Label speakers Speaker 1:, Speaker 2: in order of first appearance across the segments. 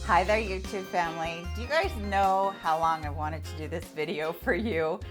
Speaker 1: Hi there, YouTube family. Do you guys know how long I wanted to do this video for you?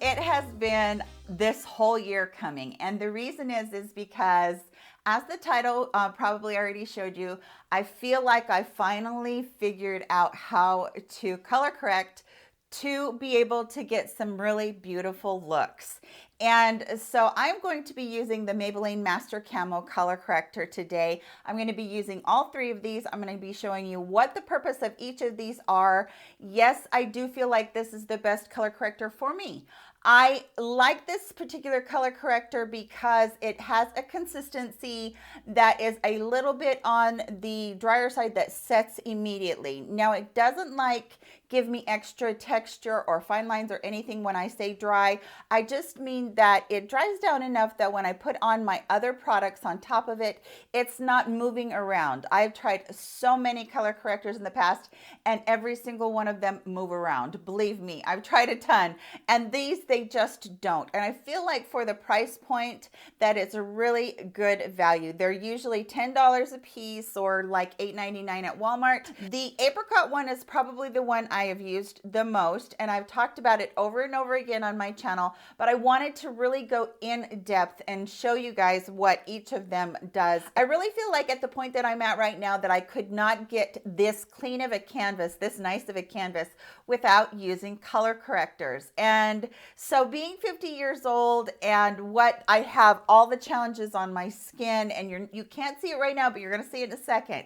Speaker 1: It has been this whole year coming, and the reason is because, as the title probably already showed you, I feel like I finally figured out how to color correct to be able to get some really beautiful looks. And so I'm going to be using the Maybelline Master Camo Color Corrector today. I'm going to be using all three of these. I'm going to be showing you what the purpose of each of these are. Yes, I do feel like this is the best color corrector for me. I like this particular color corrector because it has a consistency that is a little bit on the drier side that sets immediately. Now, it doesn't give me extra texture or fine lines or anything when I say dry. I just mean that it dries down enough that when I put on my other products on top of it, it's not moving around. I've tried so many color correctors in the past and every single one of them move around. Believe me, I've tried a ton, and these, they just don't. And I feel like for the price point that it's a really good value. They're usually $10 a piece or like $8.99 at Walmart. The apricot one is probably the one I have used the most, and I've talked about it over and over again on my channel, but I wanted to really go in depth and show you guys what each of them does. I really feel like at the point that I'm at right now that I could not get this clean of a canvas, this nice of a canvas, without using color correctors. And so being 50 years old and what I have all the challenges on my skin, and you can't see it right now, but you're going to see it in a second.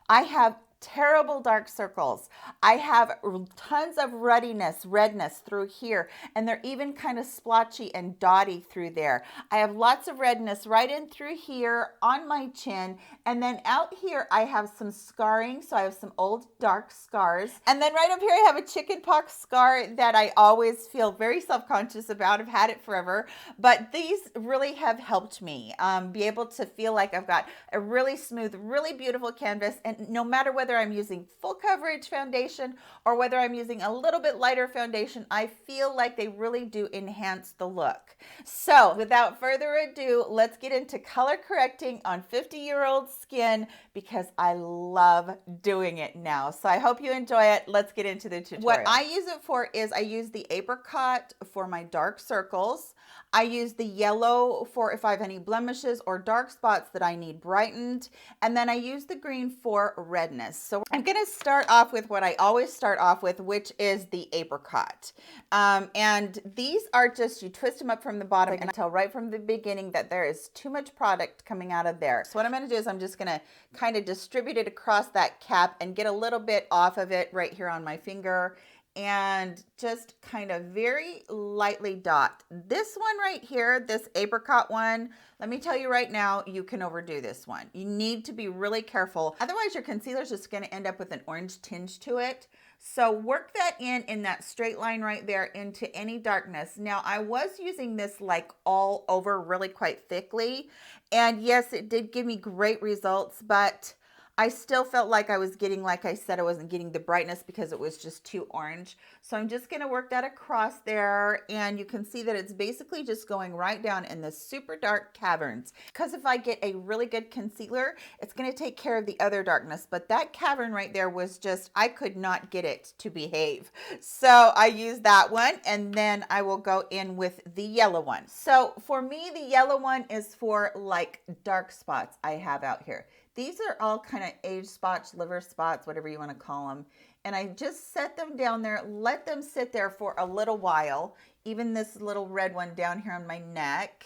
Speaker 1: I have terrible dark circles. I have tons of redness through here, and they're even kind of splotchy and dotty through there. I have lots of redness right in through here on my chin, and then out here I have some scarring, so I have some old dark scars. And then right up here I have a chickenpox scar that I always feel very self-conscious about. I've had it forever, but these really have helped me be able to feel like I've got a really smooth, really beautiful canvas, and no matter whether I'm using full coverage foundation or whether I'm using a little bit lighter foundation, I feel like they really do enhance the look. So without further ado, let's get into color correcting on 50-year-old skin because I love doing it now. So I hope you enjoy it. Let's get into the tutorial. What I use it for is I use the apricot for my dark circles. I use the yellow for if I have any blemishes or dark spots that I need brightened. And then I use the green for redness. So I'm going to start off with what I always start off with, which is the apricot. And these are just, you twist them up from the bottom and tell right from the beginning that there is too much product coming out of there. So what I'm going to do is I'm just going to kind of distribute it across that cap and get a little bit off of it right here on my finger, and just kind of very lightly dot. This one right here, this apricot one, let me tell you right now, you can overdo this one. You need to be really careful. Otherwise, your concealer is just going to end up with an orange tinge to it. So work that in that straight line right there into any darkness. Now, I was using this like all over really quite thickly. And yes, it did give me great results, but I still felt like I was getting, like I said, I wasn't getting the brightness because it was just too orange. So I'm just going to work that across there, and you can see that it's basically just going right down in the super dark caverns. Because if I get a really good concealer, it's going to take care of the other darkness. But that cavern right there was just, I could not get it to behave. So I used that one, and then I will go in with the yellow one. So for me, the yellow one is for like dark spots I have out here. These are all kind of age spots, liver spots, whatever you want to call them. And I just set them down there, let them sit there for a little while. Even this little red one down here on my neck.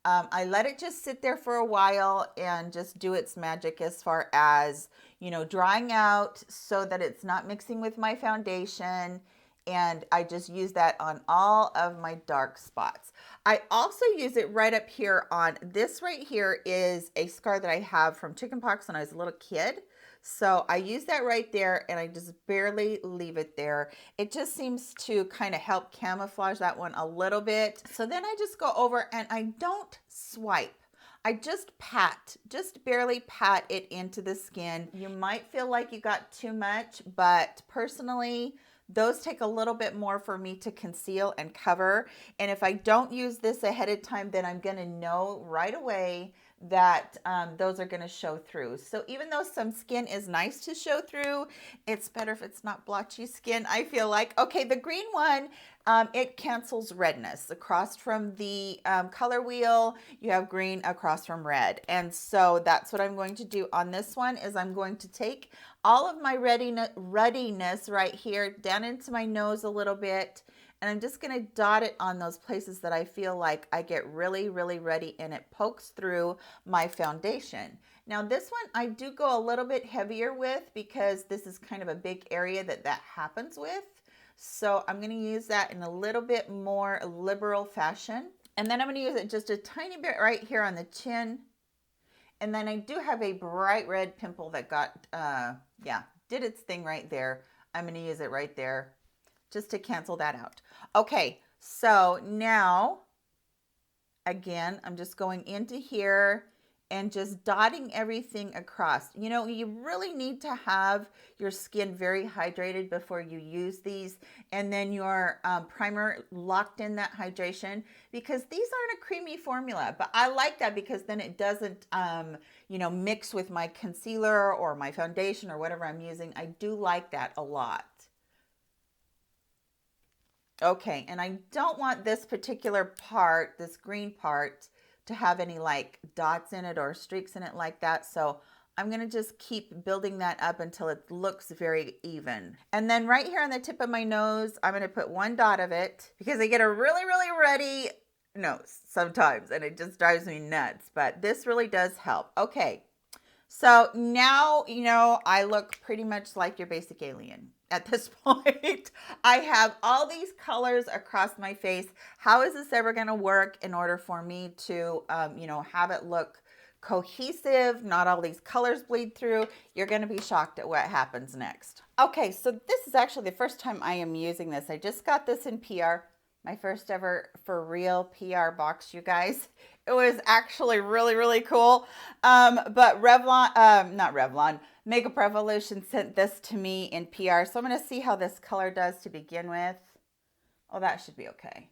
Speaker 1: I let it just sit there for a while and just do its magic as far as, you know, drying out so that it's not mixing with my foundation. And I just use that on all of my dark spots. I also use it right up here on this right here is a scar that I have from chickenpox when I was a little kid. So I use that right there, and I just barely leave it there. It just seems to kind of help camouflage that one a little bit. So then I just go over and I don't swipe. I just pat, just barely pat it into the skin. You might feel like you got too much, but personally, those take a little bit more for me to conceal and cover. And if I don't use this ahead of time, then I'm going to know right away that those are going to show through. So even though some skin is nice to show through, it's better if it's not blotchy skin, I feel like. Okay, the green one, it cancels redness. Across from the color wheel, you have green across from red. And so that's what I'm going to do on this one, is I'm going to take all of my ruddiness right here down into my nose a little bit, and I'm just going to dot it on those places that I feel like I get really, really ruddy and it pokes through my foundation. Now this one I do go a little bit heavier with because this is kind of a big area that happens with. So I'm going to use that in a little bit more liberal fashion. And then I'm going to use it just a tiny bit right here on the chin. And then I do have a bright red pimple that got, did its thing right there. I'm going to use it right there just to cancel that out. Okay, so now, again, I'm just going into here and just dotting everything across. You know, you really need to have your skin very hydrated before you use these, and then your primer locked in that hydration, because these aren't a creamy formula, but I like that because then it doesn't, you know, mix with my concealer or my foundation or whatever I'm using. I do like that a lot. Okay, and I don't want this particular part, this green part, to have any like dots in it or streaks in it like that. So I'm going to just keep building that up until it looks very even. And then right here on the tip of my nose, I'm going to put one dot of it because I get a really, really ruddy nose sometimes and it just drives me nuts. But this really does help. Okay, so now, you know, I look pretty much like your basic alien. At this point, I have all these colors across my face. How is this ever going to work in order for me to, you know, have it look cohesive, not all these colors bleed through? You're going to be shocked at what happens next. Okay, so this is actually the first time I am using this. I just got this in PR, my first ever for real PR box, you guys. It was actually really, really cool. But Makeup Revolution sent this to me in PR. So I'm going to see how this color does to begin with. Oh, that should be okay.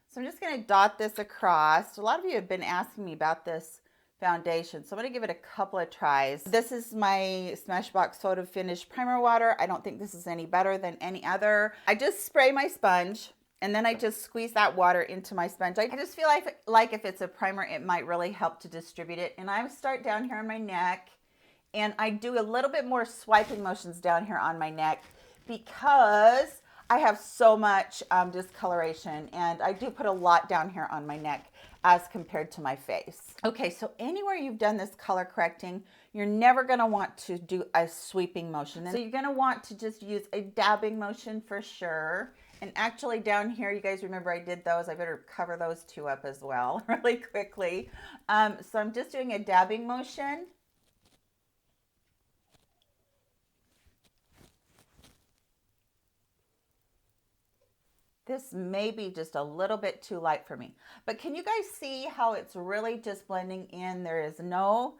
Speaker 1: So I'm just going to dot this across. A lot of you have been asking me about this foundation, so I'm going to give it a couple of tries. This is my Smashbox Photo Finish Primer Water. I don't think this is any better than any other. I just spray my sponge, and then I just squeeze that water into my sponge. I just feel like if it's a primer, it might really help to distribute it. And I start down here on my neck, and I do a little bit more swiping motions down here on my neck because I have so much discoloration, and I do put a lot down here on my neck as compared to my face. Okay, so anywhere you've done this color correcting, you're never gonna want to do a sweeping motion. So you're gonna want to just use a dabbing motion for sure. And actually down here, you guys remember I did those. I better cover those two up as well really quickly. So I'm just doing a dabbing motion. This may be just a little bit too light for me, but can you guys see how it's really just blending in? There is no,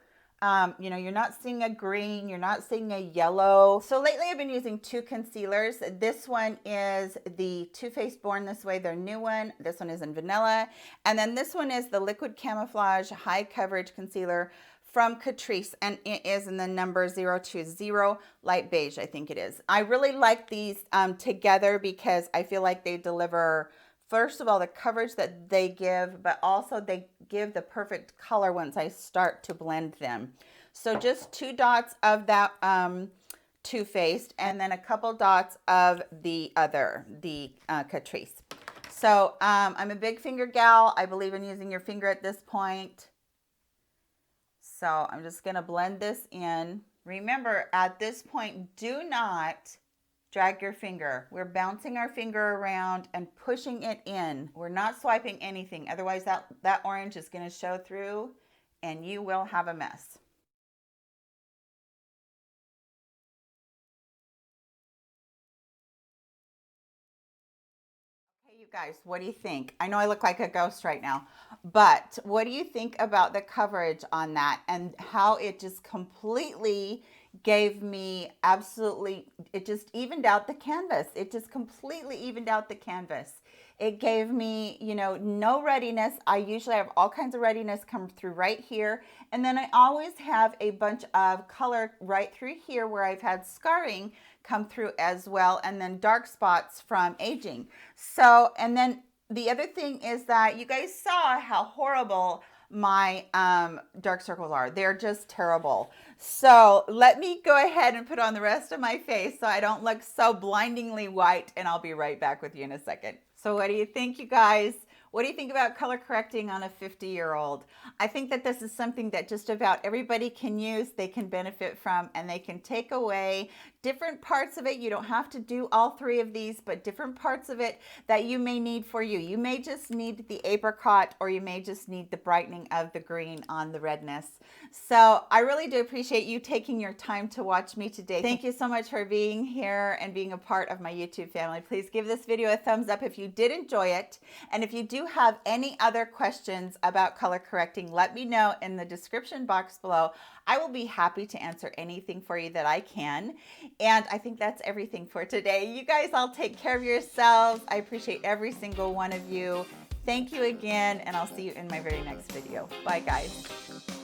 Speaker 1: you know, you're not seeing a green, you're not seeing a yellow. So lately I've been using two concealers. This one is the Too Faced Born This Way, their new one. This one is in vanilla. And then this one is the Liquid Camouflage High Coverage Concealer from Catrice, and it is in the number 020 light beige, I think it is. I really like these together because I feel like they deliver, first of all, the coverage that they give, but also they give the perfect color once I start to blend them. So just 2 dots of that Too Faced, and then a couple dots of the other, the Catrice. So I'm a big finger gal. I believe in using your finger at this point. So I'm just going to blend this in. Remember, at this point, do not drag your finger. We're bouncing our finger around and pushing it in. We're not swiping anything. Otherwise, that orange is going to show through and you will have a mess. You guys, what do you think? I know I look like a ghost right now, but what do you think about the coverage on that and how it just completely gave me absolutely, it just evened out the canvas. It just completely evened out the canvas. It gave me, you know, no readiness. I usually have all kinds of readiness come through right here. And then I always have a bunch of color right through here where I've had scarring come through as well. And then dark spots from aging. So, and then the other thing is that you guys saw how horrible my dark circles are. They're just terrible. So let me go ahead and put on the rest of my face so I don't look so blindingly white, and I'll be right back with you in a second. So what do you think, you guys? What do you think about color correcting on a 50-year-old? I think that this is something that just about everybody can use, they can benefit from, and they can take away different parts of it. You don't have to do all three of these, but different parts of it that you may need for you. You may just need the apricot, or you may just need the brightening of the green on the redness. So I really do appreciate you taking your time to watch me today. Thank you so much for being here and being a part of my YouTube family. Please give this video a thumbs up if you did enjoy it. And if you do have any other questions about color correcting, let me know in the description box below. I will be happy to answer anything for you that I can. And I think that's everything for today. You guys all take care of yourselves. I appreciate every single one of you. Thank you again, and I'll see you in my very next video. Bye, guys.